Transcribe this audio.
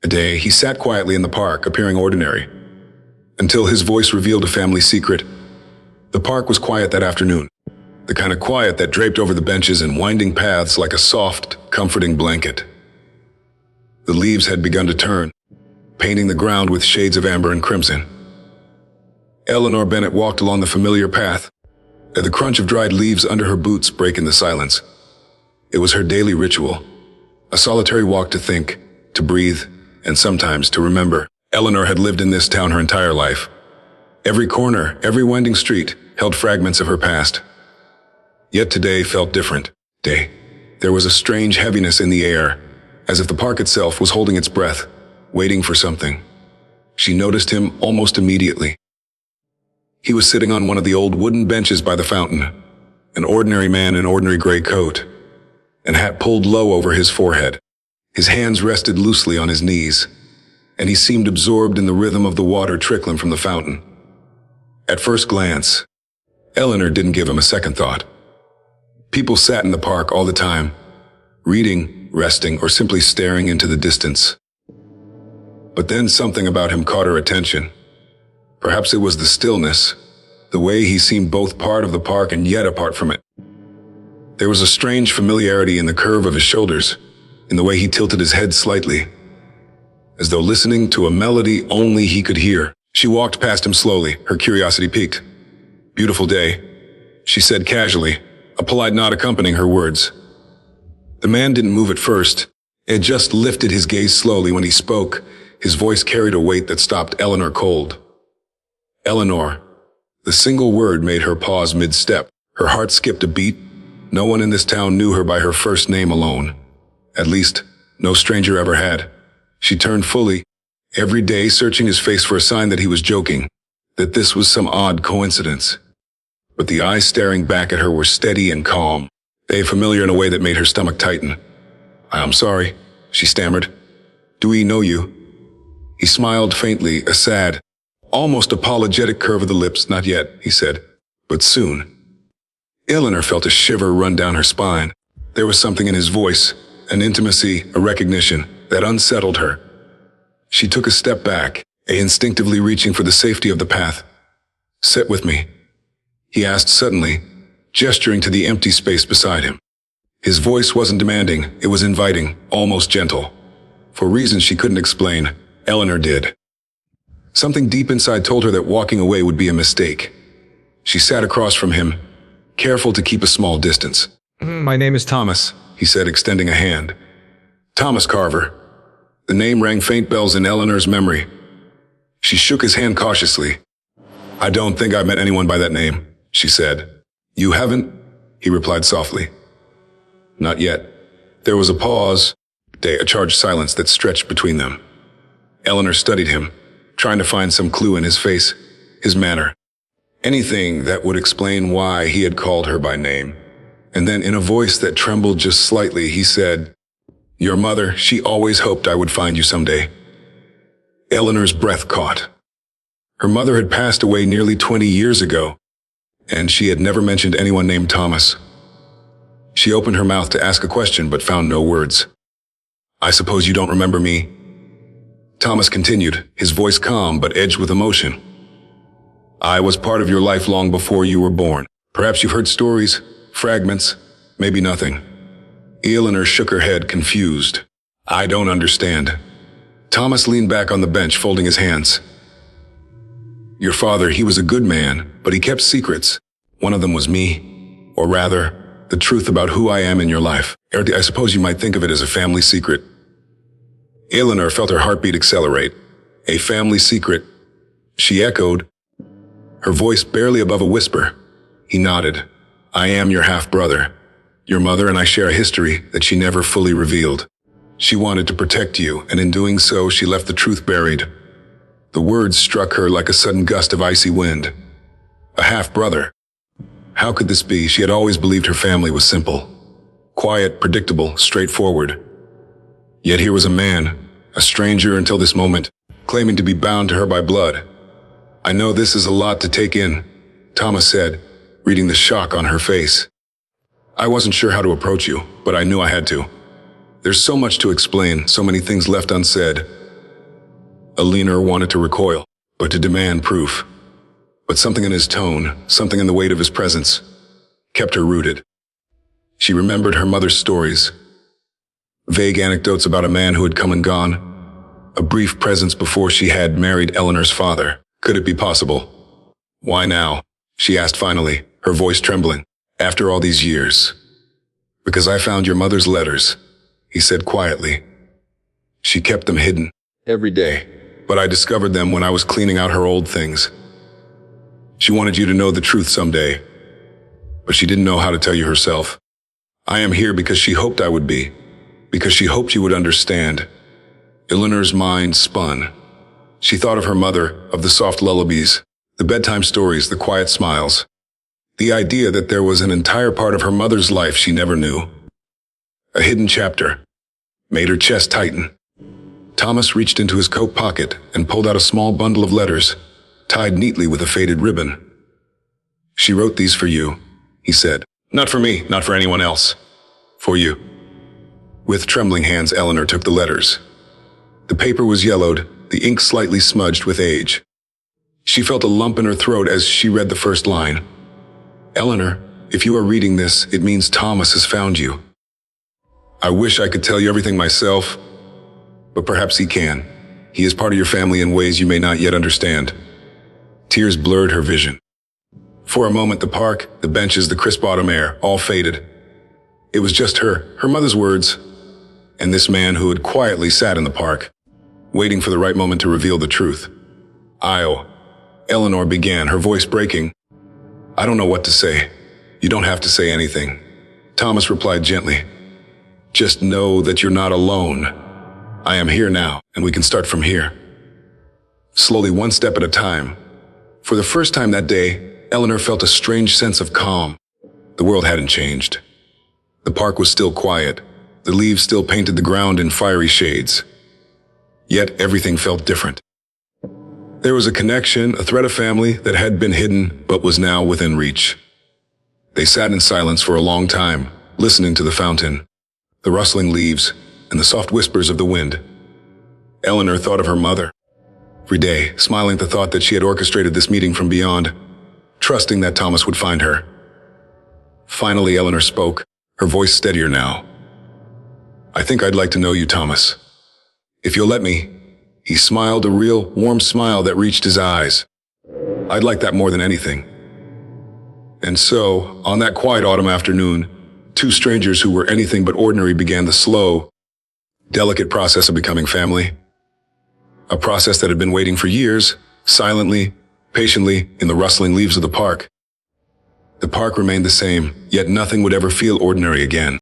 A day, he sat quietly in the park, appearing ordinary, until his voice revealed a family secret. The park was quiet that afternoon, the kind of quiet that draped over the benches and winding paths like a soft, comforting blanket. The leaves had begun to turn, painting the ground with shades of amber and crimson. Eleanor Bennett walked along the familiar path, the crunch of dried leaves under her boots breaking the silence. It was her daily ritual, a solitary walk to think, to breathe, and sometimes to remember. Eleanor had lived in this town her entire life. Every corner, every winding street held fragments of her past. Yet today felt different. There was a strange heaviness in the air, as if the park itself was holding its breath, waiting for something. She noticed him almost immediately. He was sitting on one of the old wooden benches by the fountain, an ordinary man in ordinary gray coat, and hat pulled low over his forehead. His hands rested loosely on his knees, and he seemed absorbed in the rhythm of the water trickling from the fountain. At first glance, Eleanor didn't give him a second thought. People sat in the park all the time, reading, resting, or simply staring into the distance. But then something about him caught her attention. Perhaps it was the stillness, the way he seemed both part of the park and yet apart from it. There was a strange familiarity in the curve of his shoulders, in the way he tilted his head slightly, as though listening to a melody only he could hear. She walked past him slowly, her curiosity piqued. "Beautiful day," she said casually, a polite nod accompanying her words. The man didn't move at first. It just lifted his gaze slowly when he spoke. His voice carried a weight that stopped Eleanor cold. Eleanor. The single word made her pause mid-step. Her heart skipped a beat. No one in this town knew her by her first name alone. At least, no stranger ever had. She turned fully, every day searching his face for a sign that he was joking, that this was some odd coincidence. But the eyes staring back at her were steady and calm, familiar in a way that made her stomach tighten. "I'm sorry," she stammered. "Do we know you?" He smiled faintly, a sad, almost apologetic curve of the lips. "Not yet," he said, "but soon." Eleanor felt a shiver run down her spine. There was something in his voice, an intimacy, a recognition, that unsettled her. She took a step back, instinctively reaching for the safety of the path. "Sit with me," he asked suddenly, gesturing to the empty space beside him. His voice wasn't demanding, it was inviting, almost gentle. For reasons she couldn't explain, Eleanor did. Something deep inside told her that walking away would be a mistake. She sat across from him, careful to keep a small distance. "My name is Thomas," he said, extending a hand. "Thomas Carver." The name rang faint bells in Eleanor's memory. She shook his hand cautiously. "I don't think I've met anyone by that name," she said. "You haven't?" he replied softly. "Not yet." There was a pause, a charged silence that stretched between them. Eleanor studied him, trying to find some clue in his face, his manner. Anything that would explain why he had called her by name. And then in a voice that trembled just slightly, he said, "Your mother, she always hoped I would find you someday." Eleanor's breath caught. Her mother had passed away nearly 20 years ago, and she had never mentioned anyone named Thomas. She opened her mouth to ask a question but found no words. "I suppose you don't remember me?" Thomas continued, his voice calm but edged with emotion. "I was part of your life long before you were born. Perhaps you've heard stories, fragments, maybe nothing." Eleanor shook her head, confused. "I don't understand." Thomas leaned back on the bench, folding his hands. "Your father, he was a good man, but he kept secrets. One of them was me, or rather, the truth about who I am in your life. I suppose you might think of it as a family secret." Eleanor felt her heartbeat accelerate. "A family secret," she echoed, her voice barely above a whisper. He nodded. "I am your half-brother. Your mother and I share a history that she never fully revealed. She wanted to protect you, and in doing so, she left the truth buried." The words struck her like a sudden gust of icy wind. A half-brother. How could this be? She had always believed her family was simple. Quiet, predictable, straightforward. Yet here was a man, a stranger until this moment, claiming to be bound to her by blood. "I know this is a lot to take in," Thomas said, reading the shock on her face. "I wasn't sure how to approach you, but I knew I had to. There's so much to explain, so many things left unsaid. Eleanor wanted to recoil, but to demand proof. But something in his tone, something in the weight of his presence, kept her rooted. She remembered her mother's stories, vague anecdotes about a man who had come and gone, a brief presence before she had married Eleanor's father. Could it be possible? Why now? She asked finally, her voice trembling. After all these years. Because I found your mother's letters, he said quietly. She kept them hidden every day, but I discovered them when I was cleaning out her old things. She wanted you to know the truth someday, but she didn't know how to tell you herself. I am here because she hoped I would be, because she hoped you would understand. Eleanor's mind spun. She thought of her mother, of the soft lullabies, the bedtime stories, the quiet smiles. The idea that there was an entire part of her mother's life she never knew. A hidden chapter made her chest tighten. Thomas reached into his coat pocket and pulled out a small bundle of letters, tied neatly with a faded ribbon. She wrote these for you, he said. Not for me, not for anyone else. For you. With trembling hands, Eleanor took the letters. The paper was yellowed, the ink slightly smudged with age. She felt a lump in her throat as she read the first line. Eleanor, if you are reading this, it means Thomas has found you. I wish I could tell you everything myself, but perhaps he can. He is part of your family in ways you may not yet understand. Tears blurred her vision. For a moment, the park, the benches, the crisp autumn air, all faded. It was just her mother's words, and this man who had quietly sat in the park, waiting for the right moment to reveal the truth. Eleanor began, her voice breaking. I don't know what to say. You don't have to say anything. Thomas replied gently. Just know that you're not alone. I am here now, and we can start from here. Slowly, one step at a time. For the first time that day, Eleanor felt a strange sense of calm. The world hadn't changed. The park was still quiet. The leaves still painted the ground in fiery shades. Yet everything felt different. There was a connection, a thread of family that had been hidden but was now within reach. They sat in silence for a long time, listening to the fountain, the rustling leaves, and the soft whispers of the wind. Eleanor thought of her mother. Every day, smiling at the thought that she had orchestrated this meeting from beyond, trusting that Thomas would find her. Finally, Eleanor spoke, her voice steadier now. I think I'd like to know you, Thomas. If you'll let me. He smiled, a real, warm smile that reached his eyes. I'd like that more than anything. And so, on that quiet autumn afternoon, two strangers who were anything but ordinary began the slow, delicate process of becoming family. A process that had been waiting for years, silently, patiently, in the rustling leaves of the park. The park remained the same, yet nothing would ever feel ordinary again.